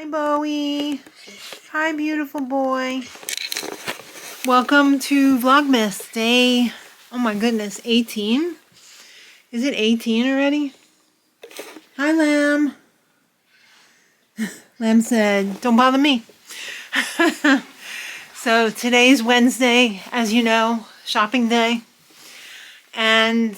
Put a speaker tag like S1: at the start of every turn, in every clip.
S1: Hi, Bowie. Hi, beautiful boy. Welcome to Vlogmas day, oh my goodness, 18? Is it 18 already? Hi, Lamb. Lamb said, don't bother me. So today's Wednesday, as you know, shopping day. And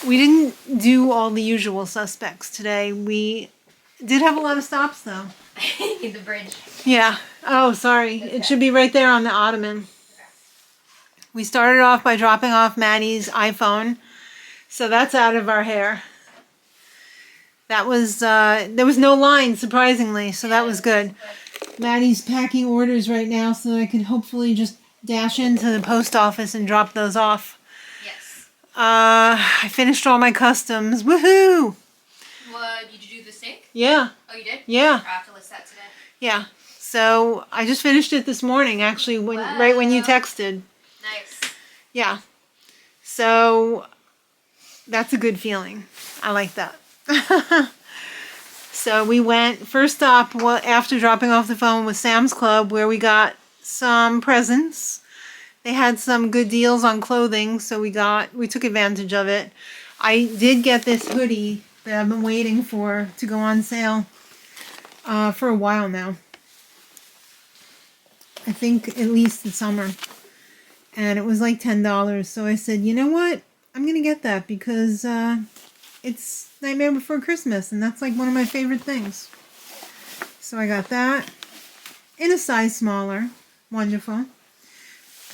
S1: we didn't do all the usual suspects today. We did have a lot of stops, though.
S2: Need the bridge.
S1: Yeah. Oh, sorry. It should be right there on the ottoman. We started off by dropping off Maddie's iPhone. So that's out of our hair. That was, there was no line, surprisingly, so that was good. Maddie's packing orders right now so I can hopefully just dash into the post office and drop those off.
S2: Yes.
S1: I finished all my customs. Woohoo!
S2: What, did you do the steak?
S1: Yeah.
S2: Oh, you did?
S1: Yeah.
S2: I have to list that today.
S1: Yeah. So I just finished it this morning, actually, right when you texted.
S2: Nice.
S1: Yeah. So that's a good feeling. I like that. So we went, first stop after dropping off the phone was Sam's Club, where we got some presents. They had some good deals on clothing, so we took advantage of it. I did get this hoodie that I've been waiting for to go on sale for a while now. I think at least the summer. And it was like $10, so I said, you know what? I'm gonna get that because it's Nightmare Before Christmas, and that's like one of my favorite things. So I got that in a size smaller. Wonderful.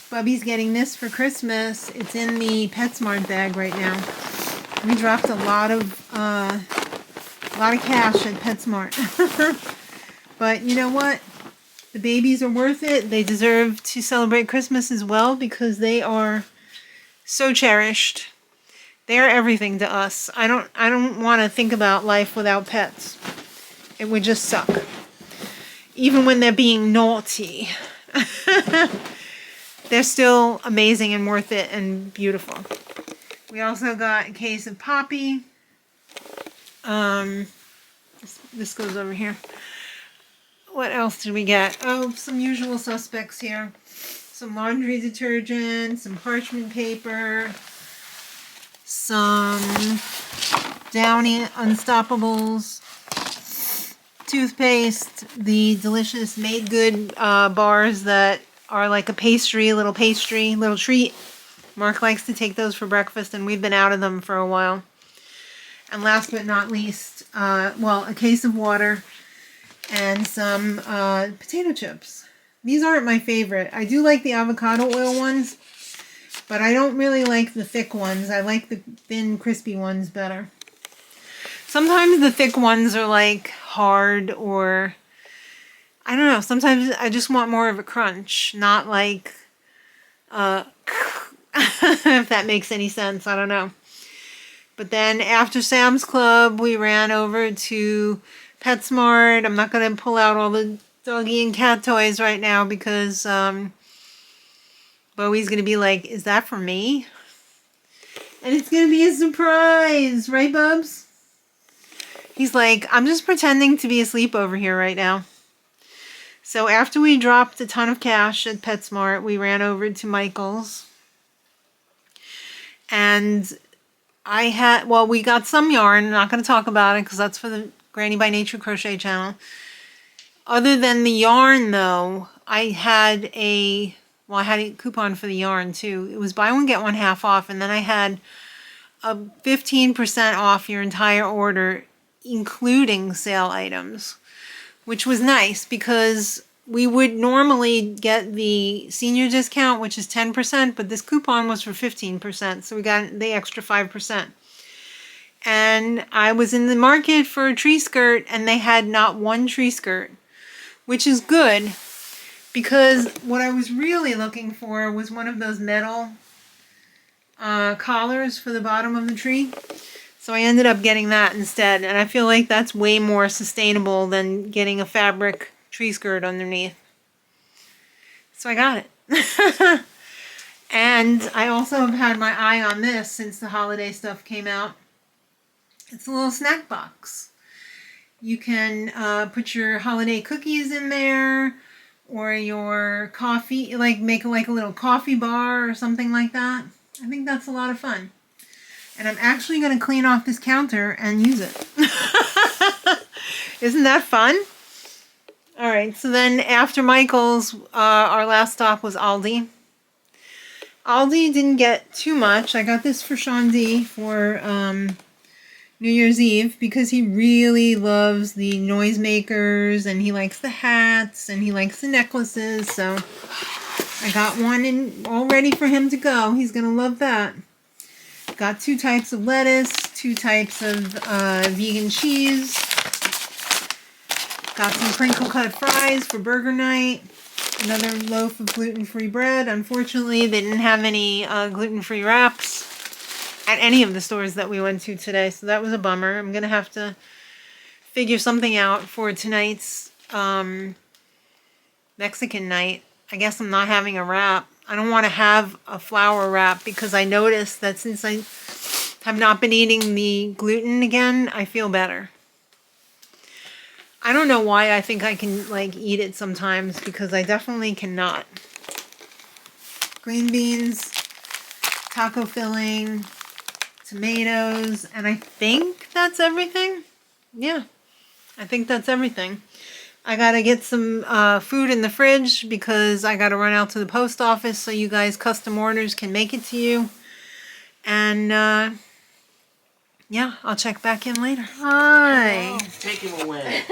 S1: Bubby's getting this for Christmas. It's in the PetSmart bag right now. We dropped a lot of cash at PetSmart. But you know what? The babies are worth it. They deserve to celebrate Christmas as well because they are so cherished. They are everything to us. I don't want to think about life without pets. It would just suck. Even when they're being naughty. They're still amazing and worth it and beautiful. We also got a case of Poppy. This goes over here. What else did we get? Oh, some usual suspects here. Some laundry detergent, some parchment paper, some Downy Unstoppables, toothpaste, the delicious Made Good bars that are like a little treat. Mark likes to take those for breakfast, and we've been out of them for a while. And last but not least, a case of water and some potato chips. These aren't my favorite. I do like the avocado oil ones, but I don't really like the thick ones. I like the thin, crispy ones better. Sometimes the thick ones are like hard, or I don't know. Sometimes I just want more of a crunch, not like if that makes any sense. I don't know. But then after Sam's Club, we ran over to PetSmart. I'm not going to pull out all the doggy and cat toys right now because Bowie's going to be like, is that for me? And it's going to be a surprise, right, Bubs? He's like, I'm just pretending to be asleep over here right now. So after we dropped a ton of cash at PetSmart, we ran over to Michael's. And we got some yarn. I'm not going to talk about it because that's for the Granny by Nature Crochet channel. Other than the yarn, though, I had a coupon for the yarn, too. It was buy one, get one half off, and then I had a 15% off your entire order, including sale items, which was nice because we would normally get the senior discount, which is 10%, but this coupon was for 15%, so we got the extra 5%. And I was in the market for a tree skirt, and they had not one tree skirt, which is good because what I was really looking for was one of those metal collars for the bottom of the tree. So I ended up getting that instead, and I feel like that's way more sustainable than getting a fabric tree skirt underneath. So I got it. And I also have had my eye on this since the holiday stuff came out. It's a little snack box. You can put your holiday cookies in there, or your coffee, like make like a little coffee bar or something like that. I think that's a lot of fun. And I'm actually going to clean off this counter and use it. Isn't that fun? All right, so then after Michael's, our last stop was Aldi. Aldi didn't get too much. I got this for Sean D for New Year's Eve because he really loves the noisemakers and he likes the hats and he likes the necklaces. So I got one all ready for him to go. He's going to love that. Got 2 types of lettuce, 2 types of vegan cheese. Got some crinkle cut fries for burger night. Another loaf of gluten-free bread. Unfortunately, they didn't have any gluten-free wraps at any of the stores that we went to today, so that was a bummer. I'm going to have to figure something out for tonight's Mexican night. I guess I'm not having a wrap. I don't want to have a flour wrap because I noticed that since I have not been eating the gluten again, I feel better. I don't know why I think I can like eat it sometimes because I definitely cannot. Green beans, taco filling, tomatoes, and I think that's everything. Yeah, I think that's everything. I gotta get some food in the fridge because I gotta run out to the post office so you guys custom orders can make it to you. And yeah, I'll check back in later. Hi.
S3: Take him away.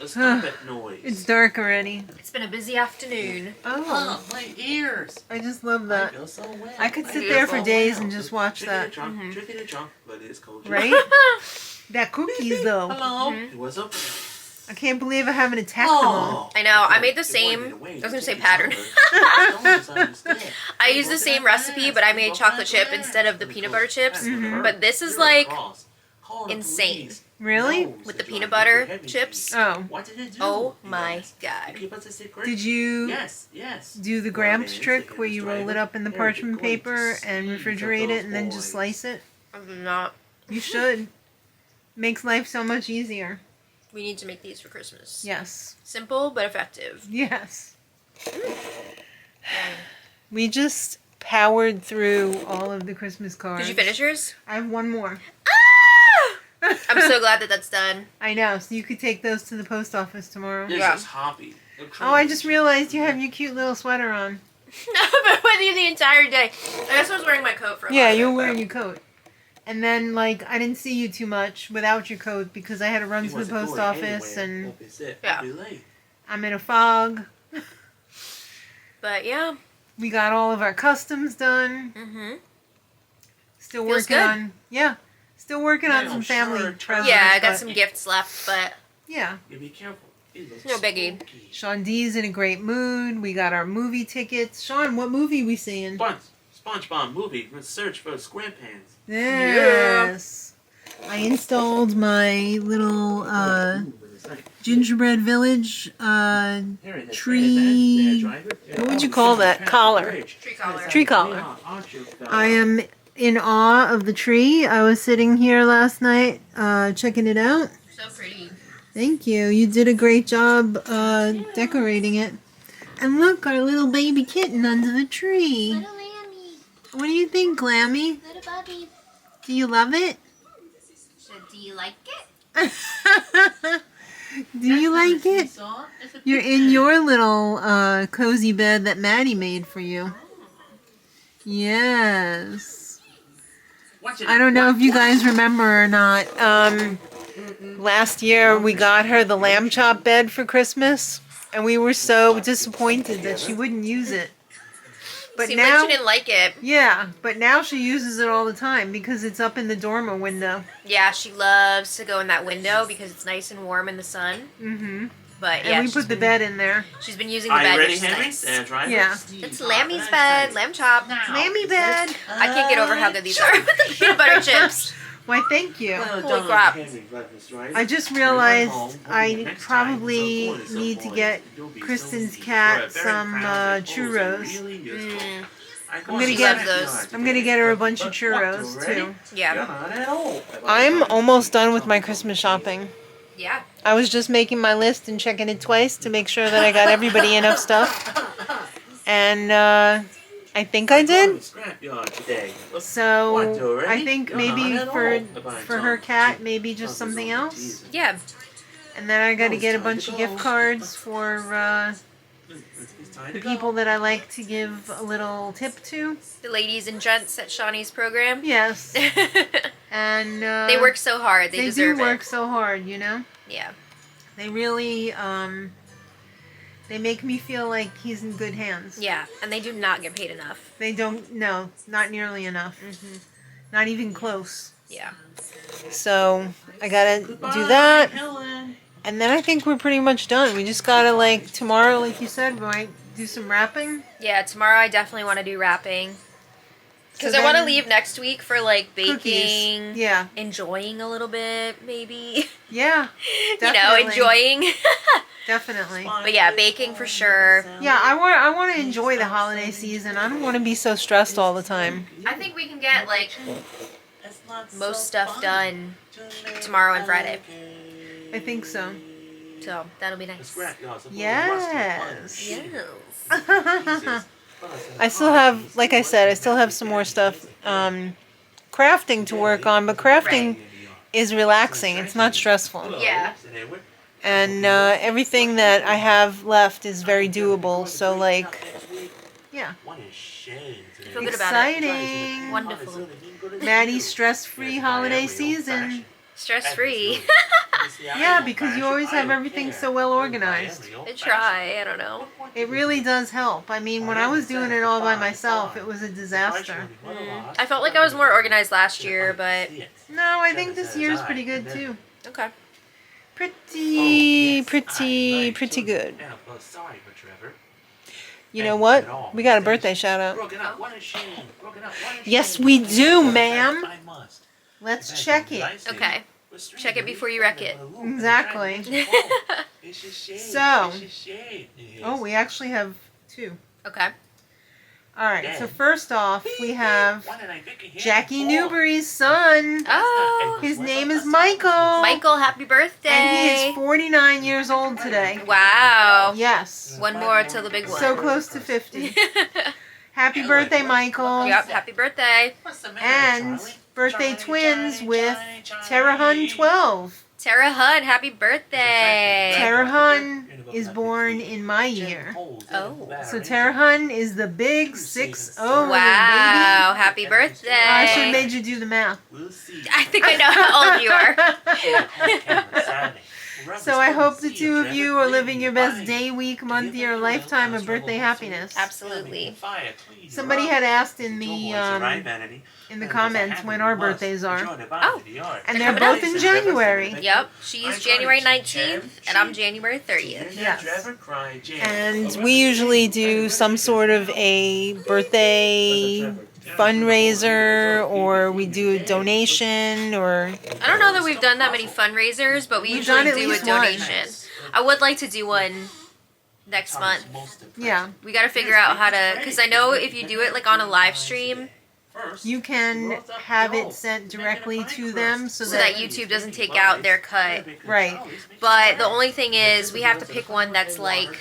S3: Stop that noise.
S1: It's dark already.
S2: It's been a busy afternoon.
S1: Oh,
S3: My ears.
S1: I just love that.
S3: I feel so wet.
S1: I could
S3: My
S1: sit
S3: ears
S1: there for
S3: all
S1: days
S3: wet.
S1: and just watch that.
S3: Drinking a drunk, but it's cold.
S1: Right? That cookies though.
S3: Hello. What's up?
S1: I can't believe I haven't attacked them all.
S2: I know, I made the same, I was gonna say pattern. I used the same recipe, but I made chocolate chip instead of the peanut butter chips. But this is like insane.
S1: Really?
S2: With the peanut butter chips.
S1: Oh.
S3: What did it do?
S2: Oh my god.
S3: Keep us a secret.
S1: Did you
S3: Yes.
S1: do the Gramps trick where you roll it up in the parchment paper and refrigerate it and then just slice it?
S2: I'm not.
S1: You should. Makes life so much easier.
S2: We need to make these for Christmas.
S1: Yes.
S2: Simple but effective.
S1: Yes. We just powered through all of the Christmas cards.
S2: Did you finish yours?
S1: I have one more.
S2: I'm so glad that that's done.
S1: I know, so you could take those to the post office tomorrow.
S3: This
S2: Yeah.
S3: is Hoppy.
S1: Oh, I just realized you have your cute little sweater on.
S2: I've been with you the entire day. I guess I was wearing my coat for a
S1: Yeah,
S2: lot of
S1: you were
S2: it,
S1: wearing
S2: but-
S1: your coat. And then, like, I didn't see you too much without your coat because I had to run to the post office and
S2: Yeah.
S1: I'm in a fog.
S2: But yeah.
S1: We got all of our customs done.
S2: Mm-hmm.
S1: Still
S2: Feels
S1: working
S2: good.
S1: on, still working on
S3: Yeah,
S1: some
S3: I'm
S1: family
S3: sure.
S1: presents.
S2: Yeah, I got
S1: but-
S2: some gifts left, but
S1: Yeah.
S3: You be careful. It looks
S2: No biggie.
S3: spooky.
S1: Sean D's in a great mood. We got our movie tickets. Sean, what movie we seeing?
S3: SpongeBob movie. Let's search for SquarePants.
S1: Yes. I installed my little gingerbread village tree. What would you call that? Collar.
S2: tree collar.
S1: Tree collar. I am in awe of the tree. I was sitting here last night checking it out.
S2: So pretty.
S1: Thank you. You did a great job decorating it. And look, our little baby kitten under the tree.
S2: Little lammy.
S1: What do you think, Glammy?
S2: Little Bubby.
S1: Do you love it?
S2: So do you like it?
S1: Do you like it? You're in your little cozy bed that Maddie made for you. Yes. I don't know if you guys remember or not. Last year we got her the lamb chop bed for Christmas, and we were so disappointed that she wouldn't use it. But
S2: Seemed
S1: now,
S2: like she didn't like it.
S1: yeah, but now she uses it all the time because it's up in the dormer window.
S2: Yeah, she loves to go in that window because it's nice and warm in the sun.
S1: Mm-hmm.
S2: But
S1: And
S2: yeah,
S1: we put the bed in there.
S2: she's been using the
S3: Are
S2: bed,
S3: you ready,
S2: which is
S3: Henry?
S2: nice.
S1: Yeah.
S2: It's Lammy's bed, lamb chop.
S1: Lammy bed.
S2: I can't get over how good these are with the peanut butter chips.
S1: Why, thank you.
S2: Holy crap.
S1: I just realized I probably need to get Kristen's cat some churros. I'm gonna
S2: She
S1: get-
S2: loves those.
S1: I'm gonna get her a bunch of churros too.
S2: Yeah.
S1: I'm almost done with my Christmas shopping.
S2: Yeah.
S1: I was just making my list and checking it twice to make sure that I got everybody enough stuff. And I think I did. So I think maybe for her cat, maybe just something else.
S2: Yeah.
S1: And then I got to get a bunch of gift cards for the people that I like to give a little tip to.
S2: The ladies and gents at Shawnee's program.
S1: Yes. And
S2: they work so hard. They deserve
S1: do work so hard, you know?
S2: Yeah.
S1: They really, they make me feel like he's in good hands.
S2: Yeah, and they do not get paid enough.
S1: They don't, no, not nearly enough. Not even close.
S2: Yeah.
S1: So, I gotta do that. And then I think we're pretty much done. We just gotta, like, tomorrow, like you said, we might do some wrapping.
S2: Yeah, tomorrow I definitely want to do wrapping. Because I want to leave next week for, like, baking.
S1: Cookies. Yeah.
S2: Enjoying a little bit, maybe.
S1: Yeah.
S2: You know, enjoying.
S1: Definitely.
S2: But yeah, baking for sure.
S1: Yeah, I want to enjoy the holiday season. I don't want to be so stressed all the time.
S2: I think we can get, like, most stuff done tomorrow and Friday.
S1: I think so.
S2: So, that'll be nice.
S1: Yes.
S2: Yes.
S1: I still have, like I said, I still have some more stuff, crafting to work on, but crafting is relaxing. It's not stressful.
S2: Yeah.
S1: And everything that I have left is very doable, so like, yeah.
S2: I feel good about it.
S1: Exciting.
S2: Wonderful.
S1: Maddie's stress-free holiday season.
S2: Stress-free.
S1: Yeah, because you always have everything so well organized.
S2: I try. I don't know.
S1: It really does help. I mean, when I was doing it all by myself, it was a disaster.
S2: I felt like I was more organized last year, but...
S1: No, I think this year's pretty good, too.
S2: Okay.
S1: Pretty good. You know what? We got a birthday shout out. Yes, we do, ma'am. Let's check it.
S2: Okay. Check it before you wreck it.
S1: Exactly. So, oh, we actually have two.
S2: Okay.
S1: All right. So first off, we have Jackie Newbury's son.
S2: Oh.
S1: His name is Michael.
S2: Michael, happy birthday.
S1: And he is 49 years old today.
S2: Wow.
S1: Yes.
S2: One more till the big one.
S1: So close to 50. Happy birthday, Michael.
S2: Yep, happy birthday.
S1: And birthday twins with Tara Hun 12.
S2: Tara Hun, happy birthday.
S1: Tara Hun is born in my year.
S2: Oh.
S1: So Tara Hun is the big 6-0,
S2: Wow,
S1: baby.
S2: happy birthday.
S1: I should have made you do the math.
S2: I think I know how old you are.
S1: So I hope the two of you are living your best day, week, month, year, lifetime of birthday happiness.
S2: Absolutely.
S1: Somebody had asked in the comments when our birthdays are.
S2: Oh.
S1: And they're both in January.
S2: Yep, she's January 19th, and I'm January 30th.
S1: Yes. And we usually do some sort of a birthday fundraiser, or we do a donation, or...
S2: I don't know that we've done that many fundraisers, but we usually do a donation. I would like to do one next month.
S1: Yeah.
S2: We got to figure out how to, because I know if you do it like on a live stream,
S1: you can have it sent directly to them so
S2: that YouTube doesn't take out their cut.
S1: Right.
S2: But the only thing is we have to pick one that's like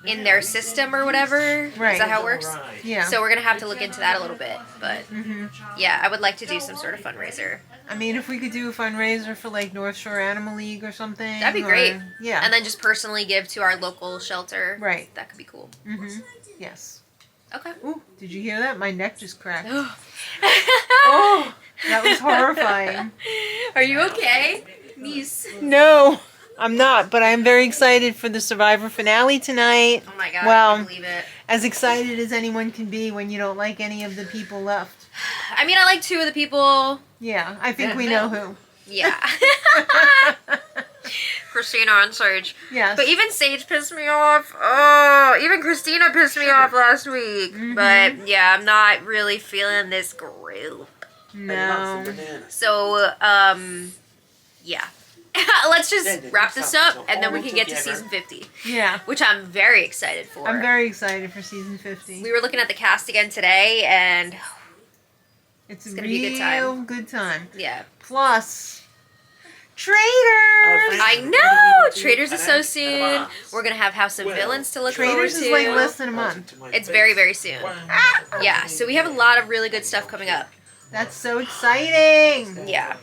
S2: in their system or whatever.
S1: Right.
S2: Is that how it works?
S1: Yeah.
S2: So we're going to have to look into that a little bit. But yeah, I would like to do some sort of fundraiser.
S1: I mean, if we could do a fundraiser for like North Shore Animal League or something.
S2: That'd be great.
S1: Yeah.
S2: And then just personally give to our local shelter.
S1: Right.
S2: That could be cool.
S1: Yes.
S2: Okay.
S1: Ooh, did you hear that? My neck just cracked. Oh, that was horrifying.
S2: Are you okay? Niece.
S1: No, I'm not, but I'm very excited for the Survivor finale tonight.
S2: Oh my god,
S1: well,
S2: I can't believe it.
S1: As excited as anyone can be when you don't like any of the people left.
S2: I mean, I like two of the people.
S1: Yeah, I think we know who.
S2: Yeah. Christina and Sage.
S1: Yes.
S2: But even Sage pissed me off. Oh, even Christina pissed me off last week. But yeah, I'm not really feeling this group.
S1: No.
S2: So, yeah. Let's just wrap this up and then we can get to season 50.
S1: Yeah.
S2: Which I'm very excited for.
S1: I'm very excited for season 50.
S2: We were looking at the cast again today and
S1: it's
S2: gonna be a good time.
S1: Good time.
S2: Yeah.
S1: Plus, Traders!
S2: I know! Traders is so soon. We're gonna have House of Villains to look forward
S1: Traders
S2: to.
S1: is like less than a month.
S2: It's very, very soon. Yeah, so we have a lot of really good stuff coming up.
S1: That's so exciting!
S2: Yeah,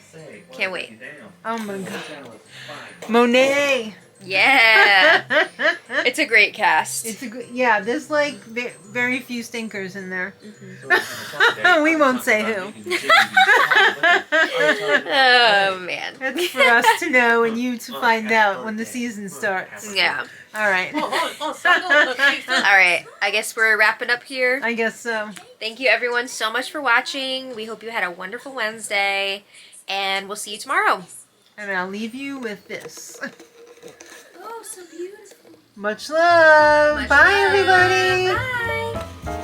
S2: can't wait.
S1: Oh my god. Monet!
S2: Yeah, it's a great cast.
S1: It's a good, yeah, there's like very few stinkers in there. We won't say who.
S2: Oh man.
S1: That's for us to know and you to find out when the season starts.
S2: Yeah.
S1: Alright.
S2: Alright, I guess we're wrapping up here.
S1: I guess so.
S2: Thank you everyone so much for watching. We hope you had a wonderful Wednesday. And we'll see you tomorrow.
S1: And I'll leave you with this.
S2: Oh, so beautiful.
S1: Much love.
S2: Much
S1: Bye,
S2: love.
S1: everybody.
S2: Bye.